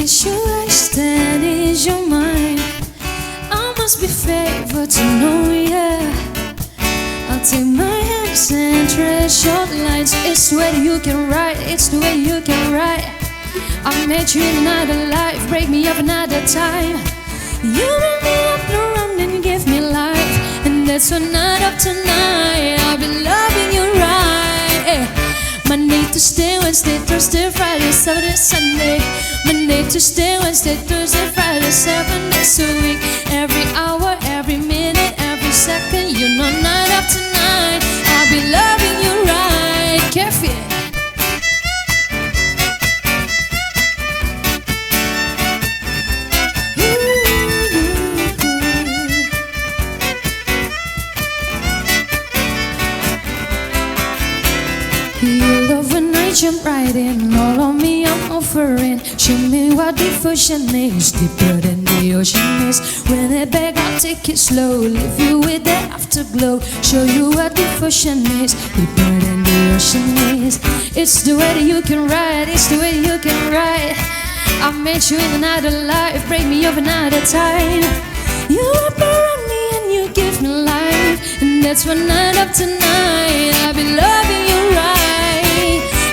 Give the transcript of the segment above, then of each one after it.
Is your stand, is your mind? I must be favored to know, yeah. I'll take my hands and trace your lines. It's the way you can write, it's the way you can write. I met you in another life, break me up another time. You bring me up around and give me life, and that's why night after night I'll be loving you right. Hey. Monday, Tuesday, Wednesday, Thursday, Friday, Saturday, Sunday. Monday, Tuesday, Wednesday, Thursday, Friday, 7 days a week. Every hour, every minute, every second. You know night after night I'll be loving you right. Careful. You love when I jump right in, all on me I'm offering. Show me what devotion is, deeper than the ocean is. When it back I'll take it slow, leave you with that afterglow. Show you what devotion is, deeper than the ocean is. It's the way that you can ride, it's the way that you can ride. I met you in another life, break me up another time. You wrap around me and you give me life, and that's why night after night I'll be loving you right.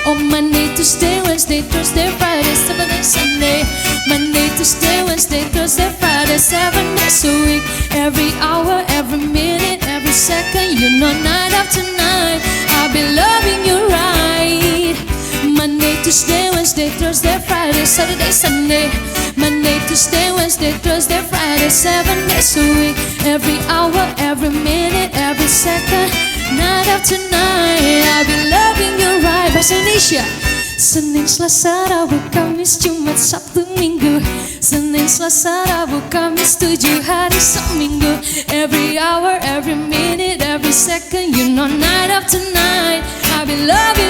On Monday, Tuesday, Wednesday, Thursday, Friday, Saturday, Sunday. Monday, Tuesday, Wednesday, Thursday, Friday, 7 days a week. Every hour, every minute, every second. You know night after night I'll be loving you right. Monday, Tuesday, Wednesday, Thursday, Friday, Saturday, Sunday. Monday, Tuesday, Wednesday, Thursday, Friday, 7 days a week. Every hour, every minute, every second. Night after night I'll be loving you right. Bahasa Indonesia. Senin, Selasa, Rabu, Kamis, Jumat, Sabtu, Minggu. Senin, Selasa, Rabu, Kamis, 7 hari seminggu. Every hour, every minute, every second. You know night after night I'll be loving